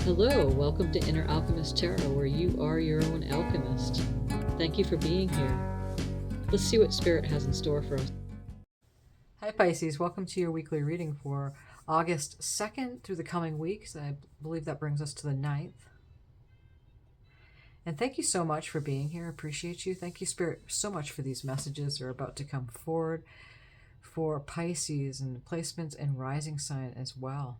Hello, welcome to Inner Alchemist Tarot, where you are your own alchemist. Thank you for being here. Let's see what Spirit has in store for us. Hi Pisces, welcome to your weekly reading for August 2nd through the coming weeks. I believe that brings us to the 9th. And thank you so much for being here. I appreciate you. Thank you, Spirit, so much for these messages that are about to come forward for Pisces and placements and rising sign as well.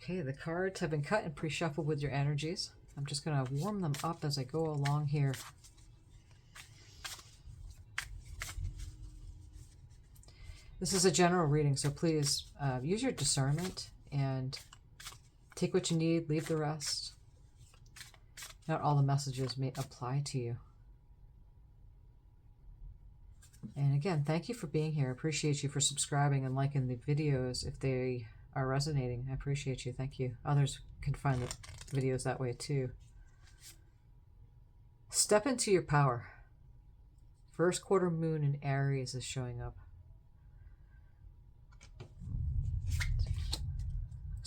Okay, the cards have been cut and pre-shuffled with your energies. I'm just going to warm them up as I go along here. This is a general reading, so please use your discernment and take what you need, leave the rest. Not all the messages may apply to you. And again, thank you for being here. I appreciate you for subscribing and liking the videos if they are resonating. I appreciate you. Thank you. Others can find the videos that way too. Step into your power. First quarter moon in Aries is showing up.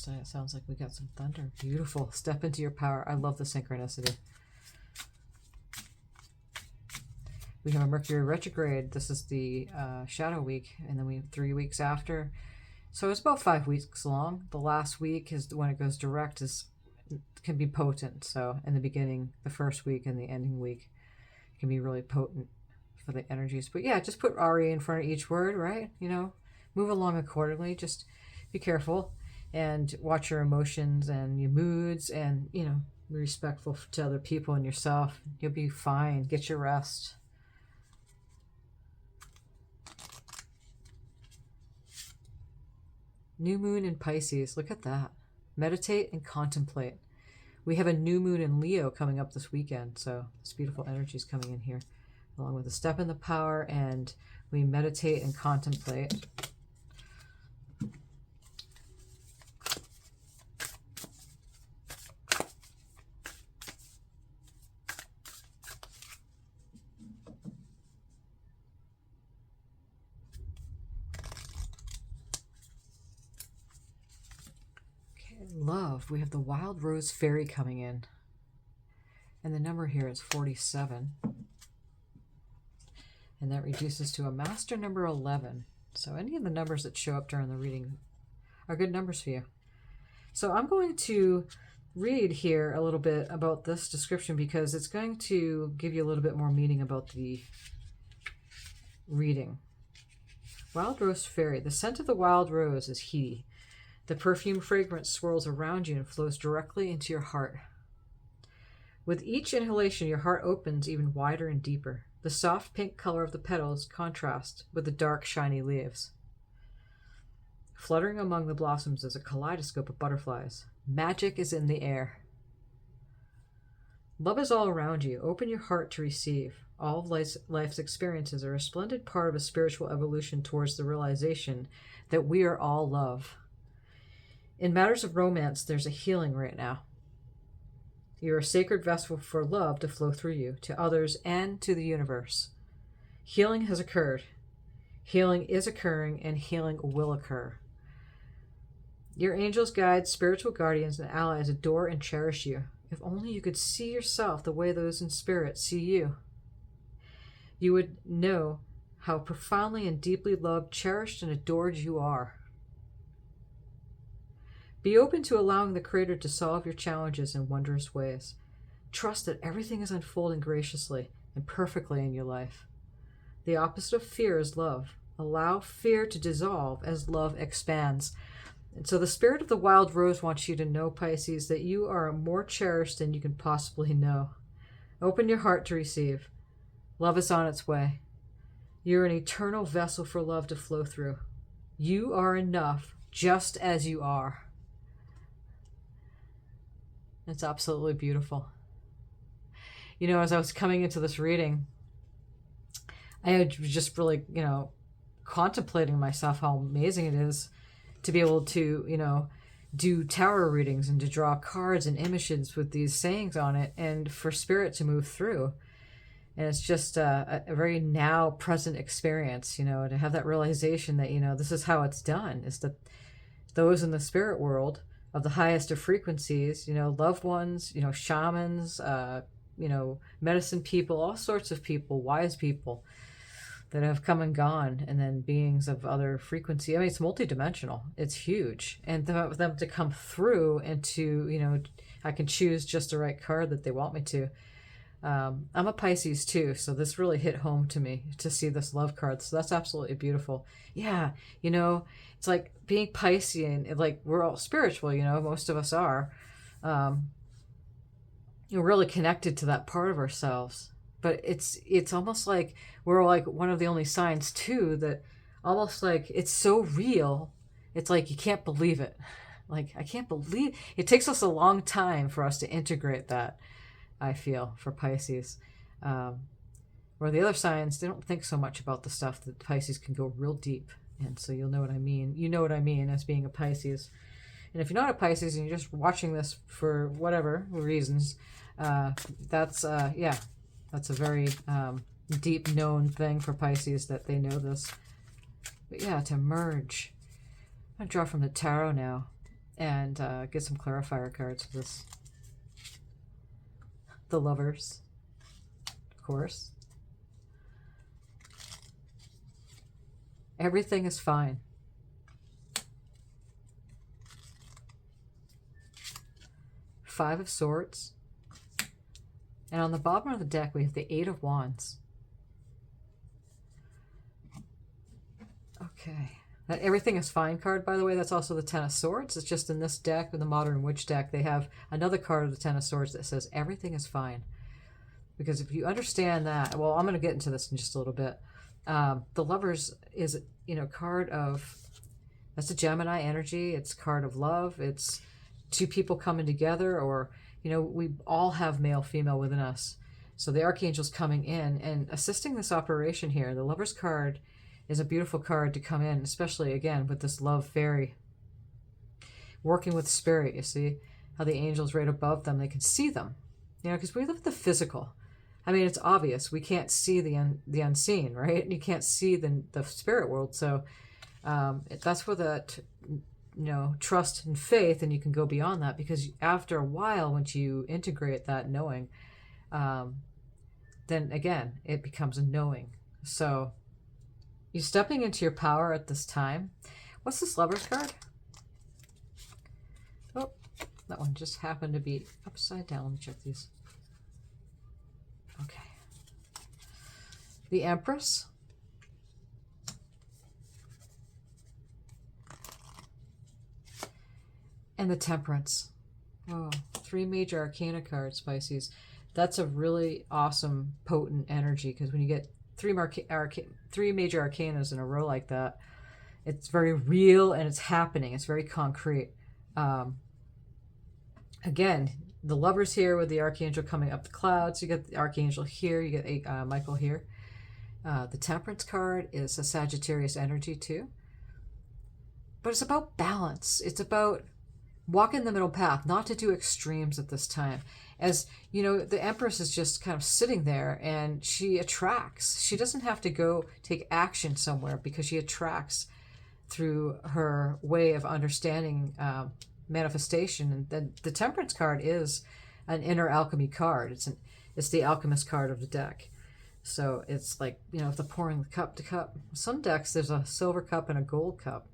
It sounds like we got some thunder. Beautiful. Step into your power. I love the synchronicity. We have a Mercury retrograde. This is the shadow week, and then we have 3 weeks after. So it's about 5 weeks long. The last week is when it goes direct can be potent. So in the beginning, the first week and the ending week can be really potent for the energies. But yeah, just put Ari in front of each word, right? You know, move along accordingly. Just be careful and watch your emotions and your moods, and, you know, be respectful to other people and yourself. You'll be fine. Get your rest. New moon in Pisces. Look at that. Meditate and contemplate. We have a new moon in Leo coming up this weekend, so this beautiful energy is coming in here, along with a step in the power, and we meditate and contemplate. Love, we have the wild rose fairy coming in, and the number here is 47, and that reduces to a master number 11. So any of the numbers that show up during the reading are good numbers for you. So I'm going to read here a little bit about this description because it's going to give you a little bit more meaning about the reading. Wild rose fairy. The scent of the wild rose is heaty. The perfume fragrance swirls around you and flows directly into your heart. With each inhalation, your heart opens even wider and deeper. The soft pink color of the petals contrasts with the dark, shiny leaves. Fluttering among the blossoms is a kaleidoscope of butterflies. Magic is in the air. Love is all around you. Open your heart to receive. All of life's experiences are a splendid part of a spiritual evolution towards the realization that we are all love. In matters of romance, there's a healing right now. You're a sacred vessel for love to flow through you, to others, and to the universe. Healing has occurred. Healing is occurring, and healing will occur. Your angels, guides, spiritual guardians, and allies adore and cherish you. If only you could see yourself the way those in spirit see you. You would know how profoundly and deeply loved, cherished, and adored you are. Be open to allowing the Creator to solve your challenges in wondrous ways. Trust that everything is unfolding graciously and perfectly in your life. The opposite of fear is love. Allow fear to dissolve as love expands. And so the spirit of the wild rose wants you to know, Pisces, that you are more cherished than you can possibly know. Open your heart to receive. Love is on its way. You're an eternal vessel for love to flow through. You are enough just as you are. It's absolutely beautiful. You know, as I was coming into this reading, I was just really, contemplating myself how amazing it is to be able to, do tarot readings and to draw cards and images with these sayings on it, and for spirit to move through. And it's just a very now present experience, to have that realization that, this is how it's done, is that those in the spirit world of the highest of frequencies, loved ones, shamans, medicine people, all sorts of people, wise people that have come and gone, and then beings of other frequency. I mean, it's multidimensional. It's huge. And for them to come through and to, I can choose just the right card that they want me to. I'm a Pisces too, so this really hit home to me to see this love card. So that's absolutely beautiful. Yeah, it's like being Piscean, like we're all spiritual, most of us are. You're really connected to that part of ourselves. But it's almost like we're like one of the only signs too that almost like it's so real. It's like you can't believe it. Like I can't believe it takes us a long time for us to integrate that. I feel for Pisces, where the other signs, they don't think so much about the stuff that Pisces can go real deep. And so you'll know what I mean. You know what I mean as being a Pisces. And if you're not a Pisces and you're just watching this for whatever reasons, that's a very deep known thing for Pisces that they know this. But yeah, to merge. I'm going to draw from the tarot now and get some clarifier cards for this. The Lovers, of course. Everything is fine. Five of Swords. And on the bottom of the deck, we have the Eight of Wands. Okay. That Everything is Fine card, by the way, that's also the Ten of Swords. It's just in this deck, in the Modern Witch deck, they have another card of the Ten of Swords that says everything is fine. Because if you understand that, well, I'm going to get into this in just a little bit. The Lovers is, card of, that's a Gemini energy. It's card of love. It's two people coming together, or, we all have male, female within us. So the Archangel's coming in and assisting this operation here. The Lovers card is a beautiful card to come in, especially, again, with this love fairy. Working with spirit, you see how the angel's right above them. They can see them, because we live in the physical. I mean, it's obvious. We can't see the unseen, right? You can't see the spirit world. So that's where that, trust and faith, and you can go beyond that, because after a while, once you integrate that knowing, then again, it becomes a knowing. So you're stepping into your power at this time. What's this Lovers card? Oh, that one just happened to be upside down. Let me check these. Okay. The Empress. And the Temperance. Oh, 3 major arcana cards, Pisces. That's a really awesome, potent energy, because when you get three major arcanas in a row like that, it's very real and it's happening. It's very concrete. Again, the Lovers here with the Archangel coming up the clouds. You get the Archangel here. You get Michael here. The Temperance card is a Sagittarius energy too. But it's about balance. It's about walking the middle path, not to do extremes at this time. As the Empress is just kind of sitting there, and she attracts. She doesn't have to go take action somewhere, because she attracts through her way of understanding manifestation. And then the Temperance card is an inner alchemy card. It's the alchemist card of the deck. So it's like, the pouring cup to cup. Some decks, there's a silver cup and a gold cup.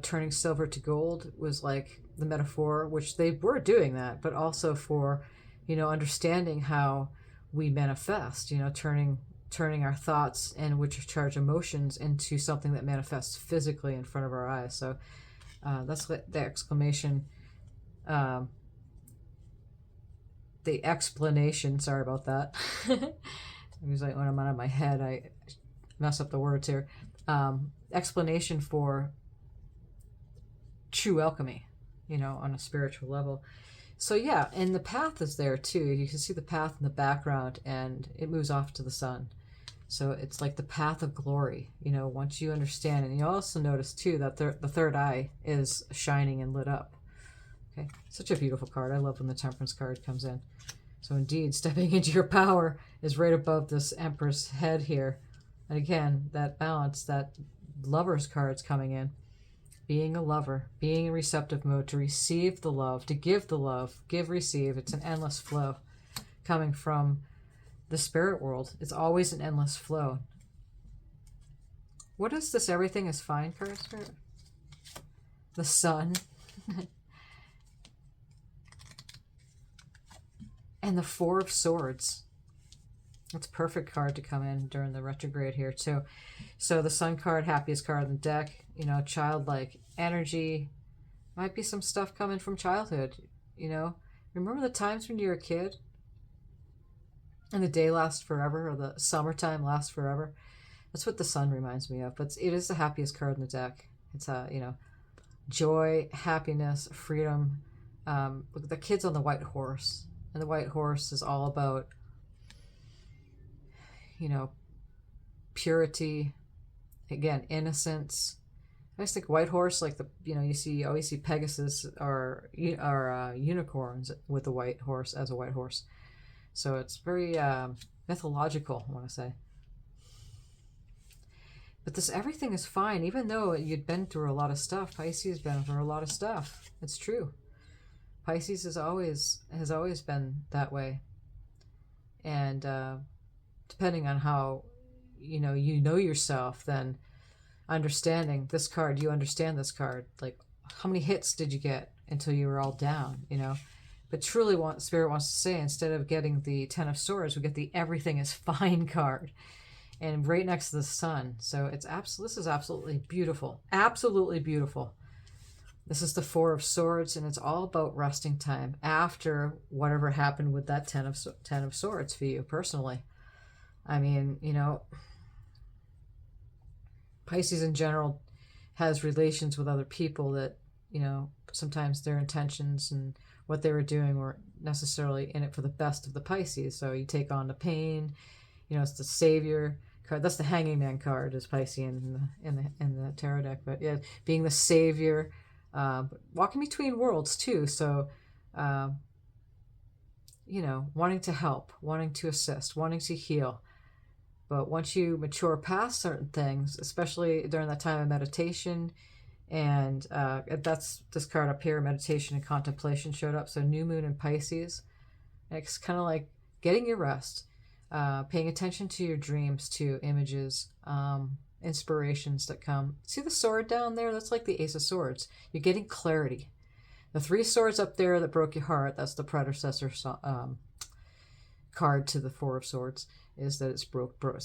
Turning silver to gold was like the metaphor, which they were doing that, but also for, understanding how we manifest, turning our thoughts and which charge emotions into something that manifests physically in front of our eyes. So that's the exclamation, the explanation, sorry about that. It was like when I'm out of my head, I mess up the words here. Explanation for true alchemy, on a spiritual level. So yeah, and the path is there too. You can see the path in the background, and it moves off to the sun. So it's like the path of glory, once you understand. And you also notice too that the third eye is shining and lit up. Okay, such a beautiful card. I love when the Temperance card comes in. So indeed, stepping into your power is right above this Empress head here. And again, that balance, that Lovers card's coming in. being a lover, being in receptive mode to receive the love, to give the love, give, receive. It's an endless flow coming from the spirit world. It's always an endless flow. What is this everything is fine card, Spirit? The sun. And the Four of Swords. That's a perfect card to come in during the retrograde here too. So the Sun card, happiest card in the deck. You know, childlike energy. Might be some stuff coming from childhood. You know, remember the times when you were a kid? And the day lasts forever, or the summertime lasts forever. That's what the Sun reminds me of. But it is the happiest card in the deck. It's you know, joy, happiness, freedom. Look at the kid's on the white horse. And the white horse is all about, you know, purity, again, innocence. I just think white horse, like the, you know, you always see Pegasus or unicorns with the white horse as a white horse. So it's very mythological, I want to say. But this everything is fine, even though you'd been through a lot of stuff. Pisces has been through a lot of stuff. It's true. Pisces has always been that way. And depending on how you know yourself, then understanding this card, you understand this card. Like, how many hits did you get until you were all down, you know? But truly, Spirit wants to say, instead of getting the Ten of Swords, we get the Everything is Fine card, and right next to the Sun. So it's this is absolutely beautiful, absolutely beautiful. This is the Four of Swords, and it's all about resting time after whatever happened with that Ten of Swords for you personally. I mean, you know, Pisces in general has relations with other people that, you know, sometimes their intentions and what they were doing weren't necessarily in it for the best of the Pisces. So you take on the pain. You know, it's the Savior card. That's the Hanging Man card, is Pisces in the tarot deck. But yeah, being the Savior, walking between worlds too. So, you know, wanting to help, wanting to assist, wanting to heal. But once you mature past certain things, especially during that time of meditation, and that's this card up here, meditation and contemplation showed up. So new moon in Pisces. It's kind of like getting your rest, paying attention to your dreams, to images, inspirations that come. See the sword down there? That's like the Ace of Swords. You're getting clarity. The Three Swords up there that broke your heart, that's the predecessor card to the Four of Swords, is that it's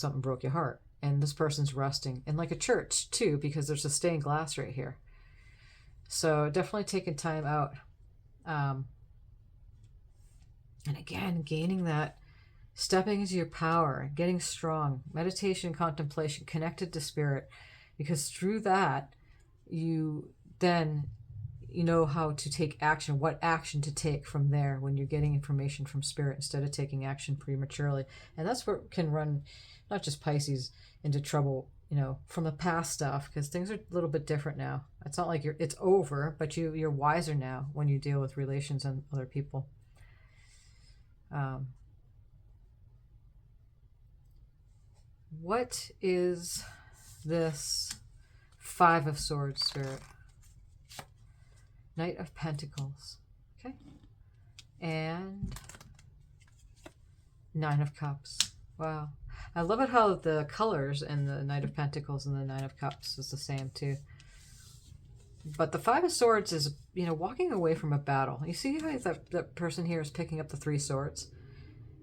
something broke your heart. And this person's resting in like a church too, because there's a stained glass right here. So definitely taking time out. And again, gaining that, stepping into your power, getting strong, meditation, contemplation, connected to Spirit, because through that, you know how to take action, what action to take from there when you're getting information from Spirit instead of taking action prematurely. And that's what can run not just Pisces into trouble, you know, from the past stuff, because things are a little bit different now. It's not like it's over, but you're wiser now when you deal with relations and other people. What is this Five of Swords, Spirit? Knight of Pentacles. Okay. And Nine of Cups. Wow. I love it how the colors in the Knight of Pentacles and the Nine of Cups is the same too. But the Five of Swords is, you know, walking away from a battle. You see how that person here is picking up the Three Swords?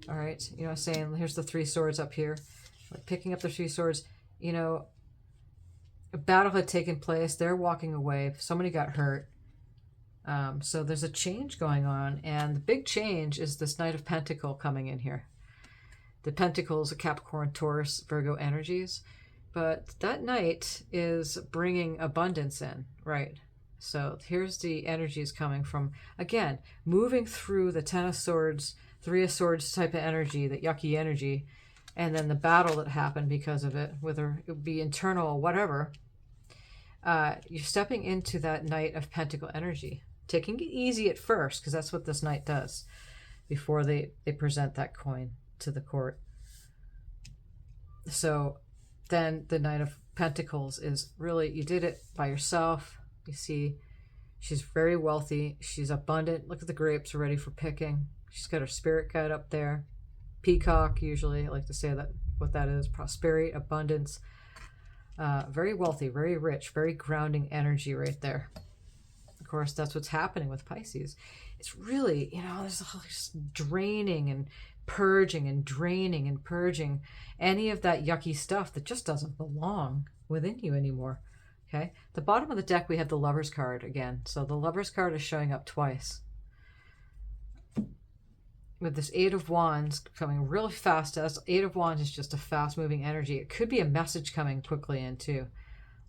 All right. You know, saying, here's the Three Swords up here. Like picking up the Three Swords, you know, a battle had taken place. They're walking away. Somebody got hurt. So there's a change going on. And the big change is this Knight of Pentacle coming in here. The Pentacles are Capricorn, Taurus, Virgo energies. But that Knight is bringing abundance in, right? So here's the energies coming from, again, moving through the Ten of Swords, Three of Swords type of energy, that yucky energy, and then the battle that happened because of it, whether it would be internal, whatever. You're stepping into that Knight of Pentacle energy. Taking it easy at first, because that's what this Knight does before they present that coin to the court. So then the Knight of Pentacles is really, you did it by yourself. You see, she's very wealthy. She's abundant. Look at the grapes ready for picking. She's got her spirit guide up there. Peacock, usually, I like to say that what that is, prosperity, abundance. Very wealthy, very rich, very grounding energy right there. Of course, that's what's happening with Pisces. It's really, there's all this draining and purging and draining and purging any of that yucky stuff that just doesn't belong within you anymore. Okay, the bottom of the deck, we have the Lover's card again. So the Lover's card is showing up twice. With this Eight of Wands coming really fast. As Eight of Wands is just a fast-moving energy. It could be a message coming quickly in too.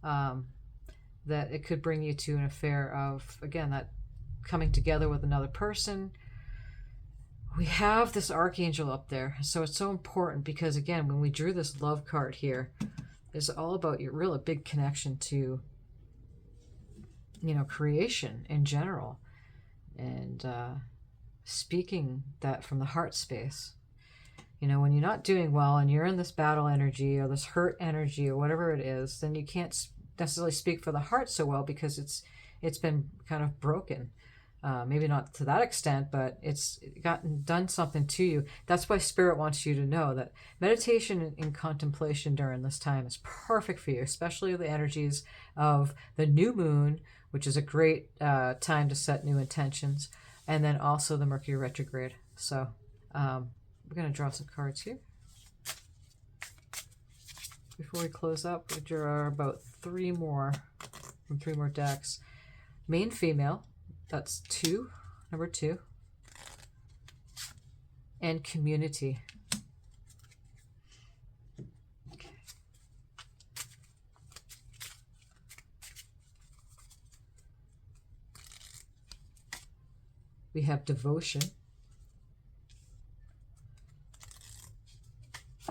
That it could bring you to an affair of, again, that coming together with another person. We have this Archangel up there. So it's so important because, again, when we drew this love card here, it's all about your real big connection to, creation in general. And, speaking that from the heart space. When you're not doing well and you're in this battle energy or this hurt energy or whatever it is, then you can't necessarily speak for the heart so well because it's been kind of broken. Maybe not to that extent, but it's done something to you. That's why Spirit wants you to know that meditation and contemplation during this time is perfect for you, especially the energies of the new moon, which is a great time to set new intentions. And then also the Mercury retrograde. So we're going to draw some cards here. Before we close up, we draw about three more from three more decks. Main female, that's 2, number 2. And community. Okay. We have devotion.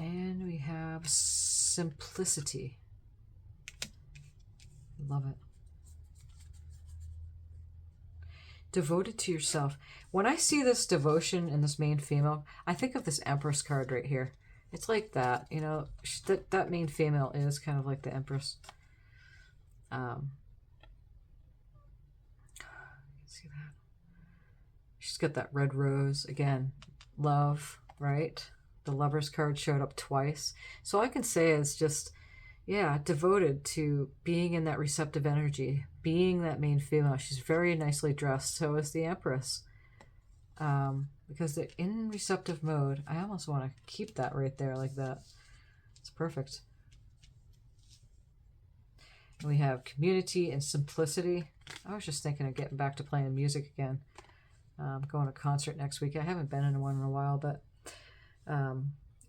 And we have simplicity. Love it. Devoted to yourself. When I see this devotion in this main female, I think of this Empress card right here. It's like that, that main female is kind of like the Empress. See that? She's got that red rose. Again, love, right? The Lover's card showed up twice. So all I can say is just, devoted to being in that receptive energy, being that main female. She's very nicely dressed. So is the Empress. Because they're in receptive mode. I almost want to keep that right there like that. It's perfect. And we have community and simplicity. I was just thinking of getting back to playing music again. I'm going to a concert next week. I haven't been in one in a while, but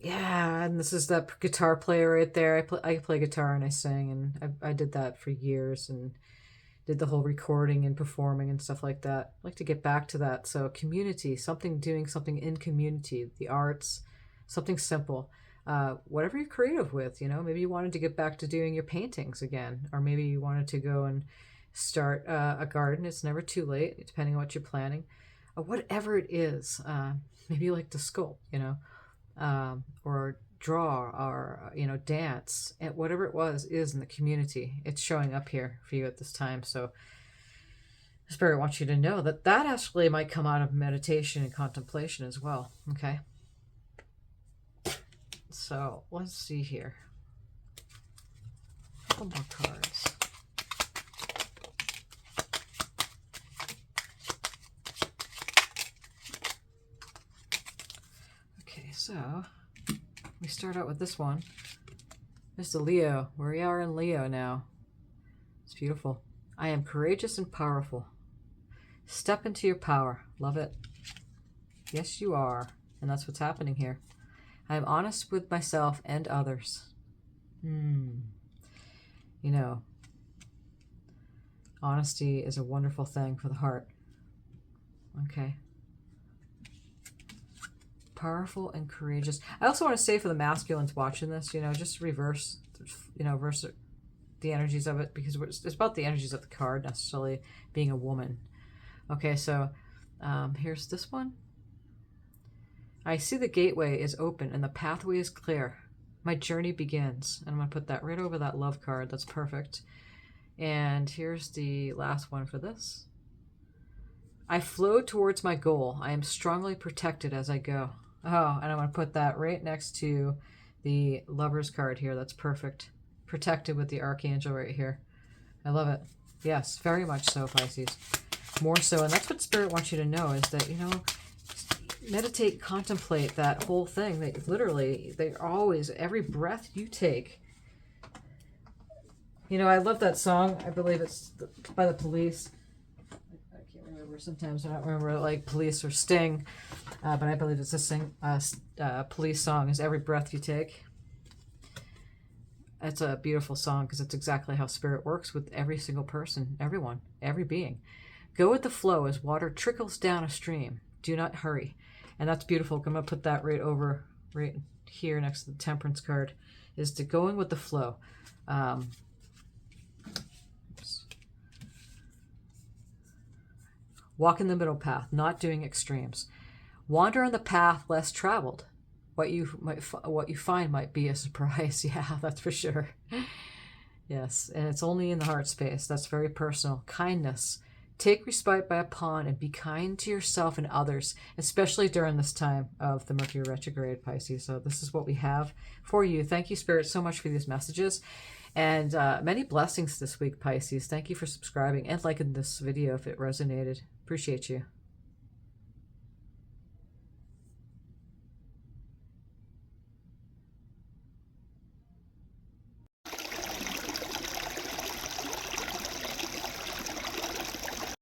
and this is that guitar player right there. I play guitar and I sing, and I did that for years and did the whole recording and performing and stuff like that. I'd like to get back to that. So community, doing something in community, the arts, something simple. Whatever you're creative with, maybe you wanted to get back to doing your paintings again, or maybe you wanted to go and start a garden. It's never too late, depending on what you're planning. Whatever it is, maybe you like to sculpt, or draw, or dance, and whatever it is in the community. It's showing up here for you at this time. So Spirit wants you to know that actually might come out of meditation and contemplation as well. Okay. So let's see here. A couple more cards. So we start out with this one. Mr. Leo. We are in Leo now. It's beautiful. I am courageous and powerful. Step into your power. Love it. Yes, you are. And that's what's happening here. I am honest with myself and others. Honesty is a wonderful thing for the heart. Okay. Powerful and courageous. I also want to say for the masculines watching this, just reverse the energies of it, because it's about the energies of the card, necessarily being a woman. Okay, so here's this one. I see the gateway is open and the pathway is clear. My journey begins. And I'm going to put that right over that love card. That's perfect. And here's the last one for this. I flow towards my goal. I am strongly protected as I go. Oh, and I'm going to put that right next to the Lover's card here. That's perfect. Protected with the Archangel right here. I love it. Yes, very much so, Pisces. More so. And that's what Spirit wants you to know, is that, you know, meditate, contemplate that whole thing. That literally, they always, every breath you take. You know, I love that song. I believe it's by the Police. I can't remember. Sometimes I don't remember, like Police or Sting. But I believe it's a Police song, is Every Breath You Take. It's a beautiful song because it's exactly how Spirit works with every single person, everyone, every being. Go with the flow as water trickles down a stream. Do not hurry. And that's beautiful. I'm going to put that right here next to the Temperance card, is to going with the flow. Walk in the middle path, not doing extremes. Wander on the path less traveled. What you find might be a surprise. Yeah, that's for sure. Yes, and it's only in the heart space. That's very personal. Kindness. Take respite by a pawn and be kind to yourself and others, especially during this time of the Mercury retrograde, Pisces. So this is what we have for you. Thank you, Spirit, so much for these messages. And many blessings this week, Pisces. Thank you for subscribing and liking this video if it resonated. Appreciate you.